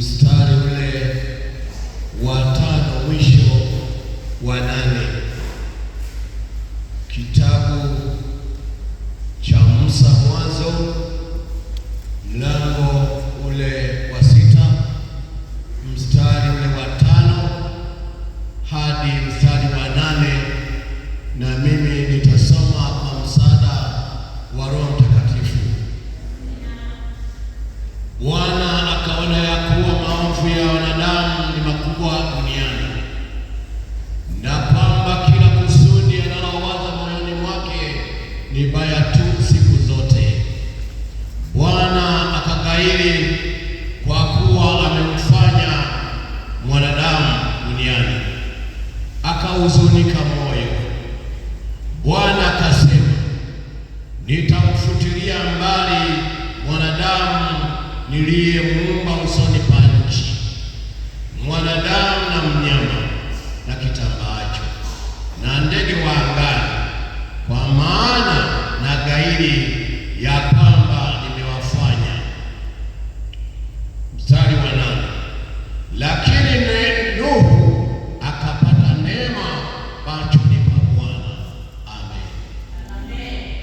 mstari ule wa 5 mwisho wa 8. Kitabu cha Musa Mwanzo mlango ule wa 6 mstari ule wa 5 hadi mstari wa 8, na mimi nitasoma kwa msaada wa Roho Mtakatifu. Bwana akaona ya kuwa maovu ya wanadamu ni makubwa duniani, na kwamba kila kusudi analowaza moyoni mwake ni baya tu siku zote. Bwana akaghairi kwa kuwa amemfanya mwanadamu duniani, akahuzunika moyo. Bwana akasema, nitamfutilia mbali mwanadamu niliyemuumba usoni pa nchi, mwanadamu na mnyama na kitambaacho na ndege wa angani, kwa maana na ghairi ya kwamba nimewafanya. Mstari wa 8, lakini Nuhu akapata neema machoni pa Bwana. Amen.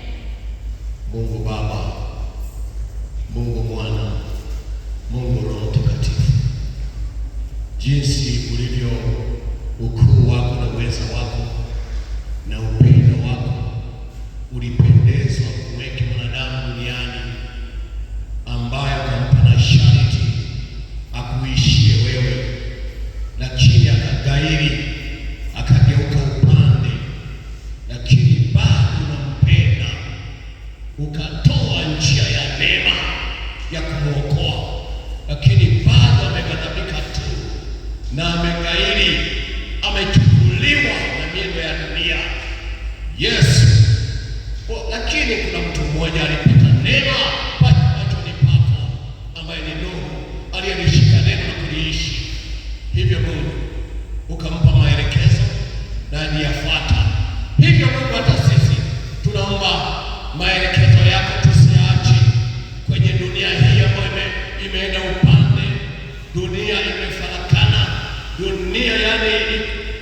Mungu Baba, Mungu Mwana, Mungu Roho Mtakatifu, jinsi ulivyo ukuu wako na uweza wako na upendo wako, ulipendezwa kuweka mwanadamu duniani ambayo kampa na sharti akuishie wewe, lakini akaghairi, akageuka upande, lakini bado unampenda, ukatoa njia ya neema ya kumwokoa, lakini bado ameghadhabika tu na ameghairi, amechukuliwa na miendo ya dunia. Yesu, lakini kuna mtu mmoja alipata neema machoni pako, ambaye ni Nuhu, aliyelishika neno na kuliishi. Hivyo Mungu ukampa maelekezo na aliyafuata. Hivyo Mungu, hata sisi tunaomba maelekezo yako tusiache kwenye dunia hii ambayo imeenda upande, dunia imefarakana, dunia yani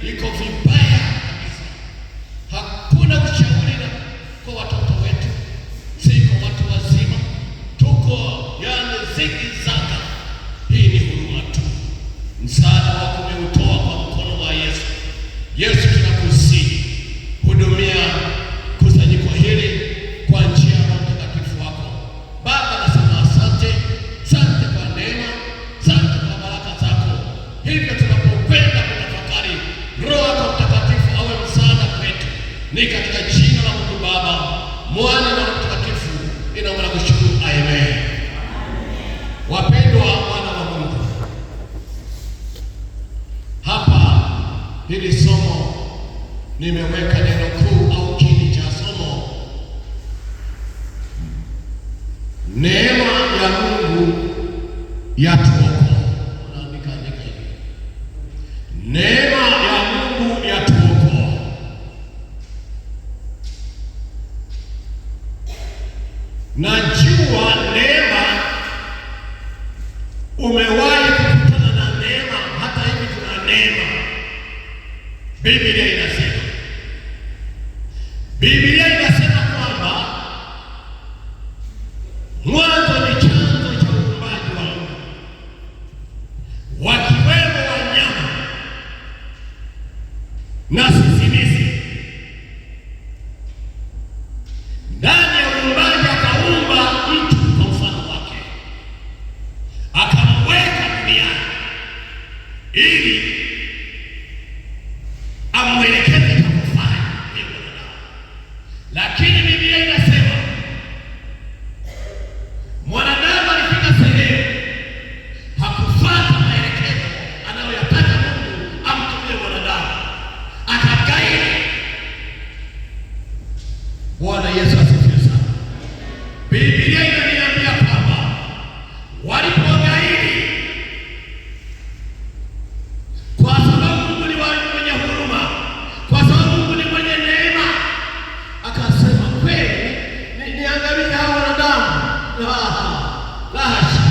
iko vibaya kabisa. Hakuna ushauri kwa watoto wetu, siko watu wazima, tuko yani zigizaka. Hii ni huruma tu. Msaada wako umeutoa kwa mkono wa Yesu. Yesu, tunakusihi, hudumia kusanyiko hili kwa njia ya Roho Mtakatifu wako. Baba, nasema asante, asante kwa neema, asante kwa baraka zako. Hivyo tunapokwenda kutafakari, Roho yako Mtakatifu awe msaada kwetu. Ni katika jina la Mungu Baba, Mwana na Roho Mtakatifu ninaomba na kushukuru. Amen. Wapendwa wana wa Mungu, hapa hili somo nimeweka neno kuu au kiini cha somo, neema ya Mungu yatuokoa. Unaandika hivi, neema ya Mungu yatuokoa. Najua neema, umewahi kukutana na neema. Hata hivi tuna neema. Biblia inasema kwamba mwanzo ni chanzo cha uumbaji wa Mungu, wakiwemo wanyama na sisimizi. Ndani ya uumbaji akaumba mtu kwa mfano wake, akamweka duniani ili amwelekeze kufanya hivyo. Lakini Biblia inasema mwanadamu alifika sehemu hakufuata maelekezo anayoyataka Mungu amtumie mwanadamu, akaghairi. Bwana Yesu asifiwe sana. Biblia inaniambia kwamba walipoghairi, kwa sababu Mungu ni mwenye huruma, kwa sababu Mungu ni mwenye neema, akasema kweli niangamize hao wanadamu. La hasha.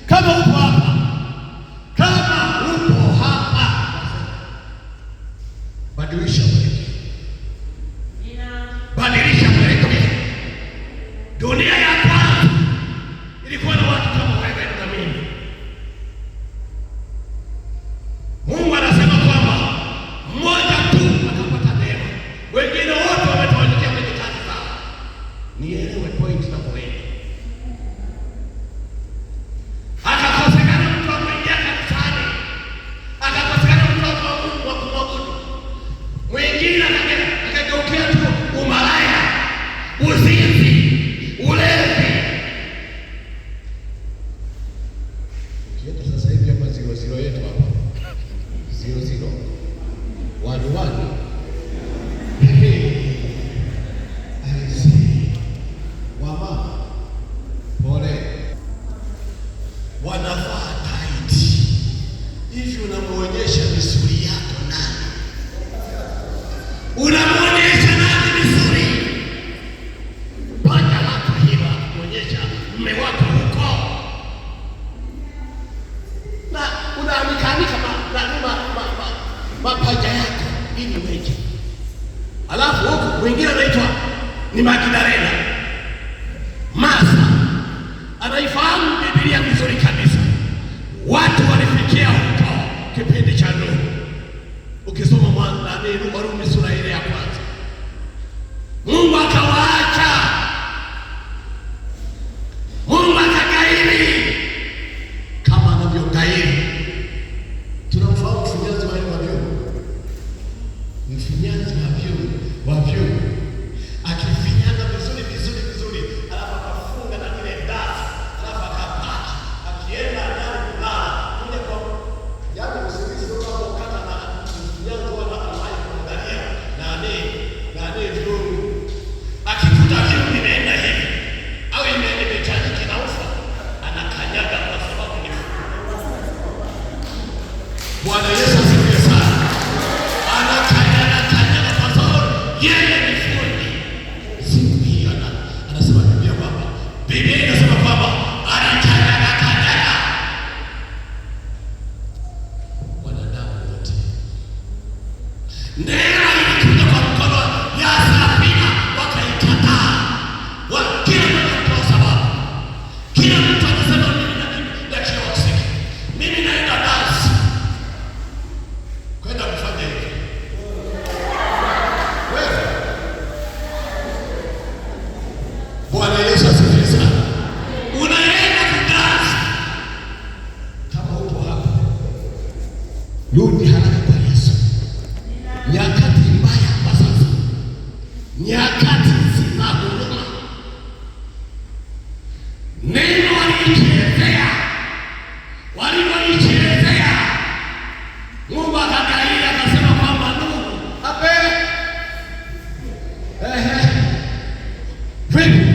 Kama upo hapa, kama upo hapa, badilisha mwelekeo. Badilisha mwelekeo. Dunia ya kwanza ilikuwa na watu kama wewe na mimi. Mungu anasema kwamba mmoja tu atapata neema, wengine wote wametawanyika kwenye kazi zao. Nielewe point na point. Akakosekana mtu wa kuingia kanisani, akakosekana mtu wa Mungu wa kumwabudu. Mwingine akageukia tu umalaya, uzinzi, ulevi. Ukienda sasa hivi hapa 00 yetu hapa 00 wani wama pole wanavaa tight hivi. Unamuonyesha misuli yako nani? Unamuonyesha nani misuli? Panya wako hiyo kuonyesha mume wako huko, na unaamikanika mapaja yako ili weje. Alafu huko wengine anaitwa ni Magdalena. Martha anaifahamu Biblia vizuri kabisa. Watu walifikia huko kipindi cha Nuhu. Ukisoma Warumi sura ile ya kwanza, Mungu akawaacha, Mungu akagairi kama anavyogairi. Tunamfahamu mfinyanzi wa vyungu, mfinyanzi wa vyungu akifinyanga vizuri, alafu akafunga na ile dasi, alafu akapaki, akienda ndani kulala, kuja kwa jambo usingizi ndio kukata na mfinyanzi wa ambaye kuangalia na vyungu, akikuta vyungu vinaenda hivi au imechanganyika na ufa, anakanyaga kwa sababu ni Bwana Yesu asifiwe sana. Anakanyaga kwa sababu yeye ni fundi. Siku hii anasema Biblia inasema kwamba anakanyaga wanadamu wote. Neema ilikuja kwa mkono ya Safina, wakaikataa. Kila mtu kwa sababu kila mtu anasema mimi na kila wasiki, mimi naenda dance kwenda kufanya hivi. Wewe Bwana Yesu asifiwe sana. Unaenda kudance. Kama upo hapa, rudi haraka kwa Yesu. Nyakati mbaya kwa sasa, nyakati zina huruma. Neno walichezea, Mungu akagairi akasema kwamba Nuhu vipi,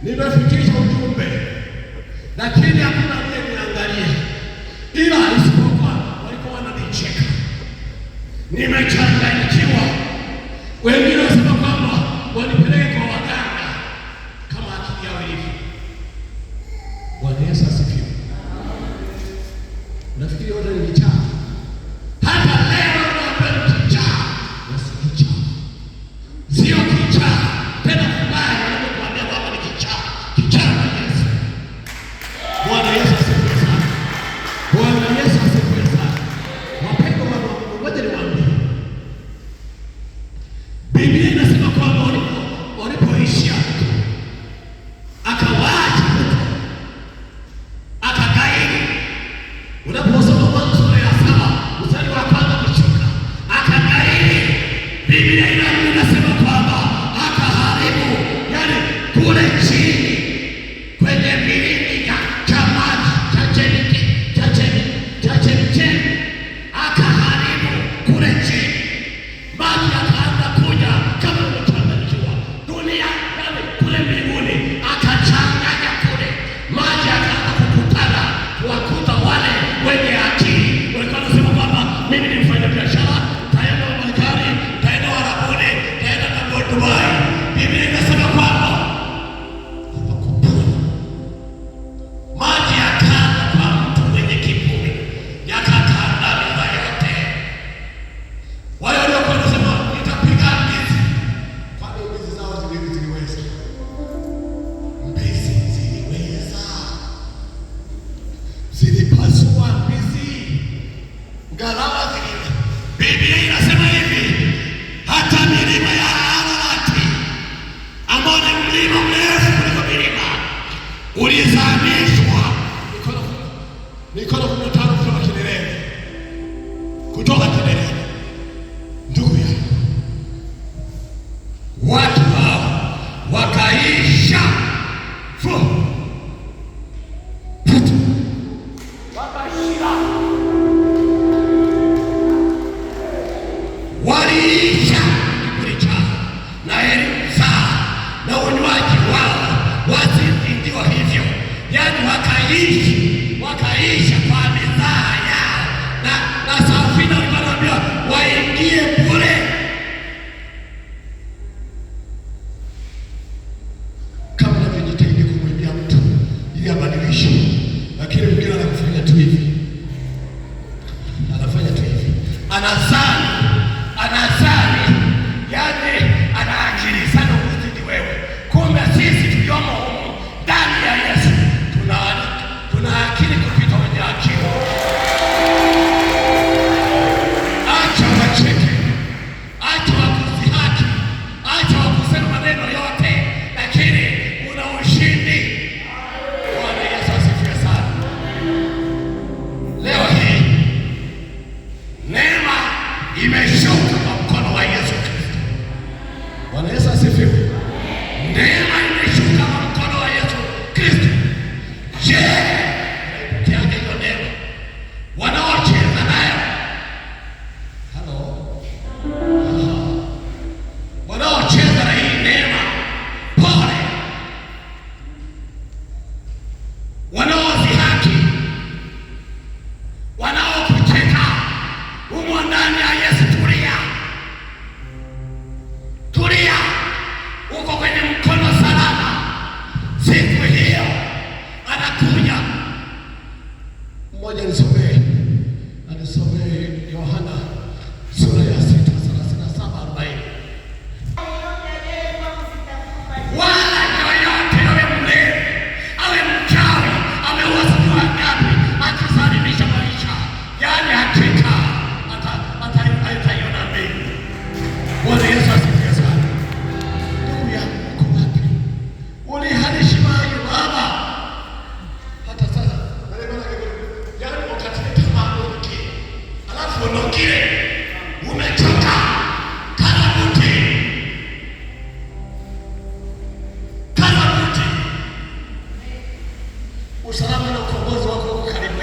nimefikisha ujumbe, lakini hakuna aliyeniangalia, ila isipokuwa walikuwa wananicheka. Nimechanganyikiwa. Wengine wasema kwamba wanipeleke kwa waganga kama akili yao ilivyo. Bwana Yesu asifiwe. Nafikiri wote ni kichaa. Hata leo unaambia kichaa, basi kichaa. Sio kichaa tena kubaya, wanakuambia kwamba ni kichaa. Kichaa na Yesu. Bwana Yesu asifiwe sana. Bwana Yesu asifiwe sana. Wapendwa wa Mungu, ngoja niwaambie. Biblia inasema kwamba walipoishia akawaacha akagairi. Unaposoma Mwanzo ngalawa zingine. Biblia inasema hivi, hata milima ya Ararati ambao ni mlima mrefu kuliko milima ulizamishwa mikono 15 kutoka kileleni, Ndugu yangu, watu hao wakaisha waliisha kiburi chao na elimu zao na unywaji wao wazindiwa hivyo, yaani wakaisha kwa mizaa yao na Safina walivyoambia waingie bure. Kama unavyojitahidi kumwambia mtu ili abadilishe, lakini mwingine anakufanya tu hivi, anazani, yaani ana akili sana kuzidi wewe. Kumbe sisi tuliomo humu ndani ya Yesu tuna akili kupita wenye akili. Acha wacheke, acha wakuzihaki, acha wakusema maneno yote, lakini una ushindi. Bwana Yesu asifiwe sana. Leo hii neema imeshuka kwa mkono wa Yesu Kristo. Bwana Yesu asifiwe. Neema imeshuka kwa mkono wa Yesu Kristo. Je, kiaje hiyo neema? Wanaocheza nayo. Wanaocheza na hii neema, pole. Wanaozihaki, wanaokucheka, umo ndani ya Yesu. Tulia, uko kwenye mkono salama. Siku hiyo anakuja. Mmoja nisomee Yohana sura ya 6:37-40. Wala yoyote awe mlevi, awe mchawi, awe wasifu wangapi, akisalimisha maisha, yaani hakika ataiona mbingu. Bwana Yesu asifiwe sana. Ndugu yangu, uko wapi? Ulihadishimaje baba? Hata sasa yaani wakati tamaa uki, alafu unokile, umechoka karabuti. Usalama na ukombozi wako uko karibu.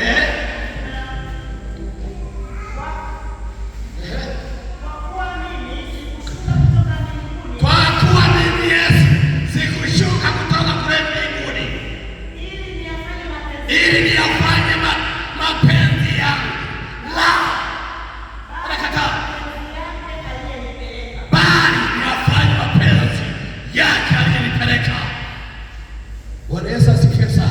Kwa kuwa mimi Yesu sikushuka kutoka kule mbinguni ili niyafanye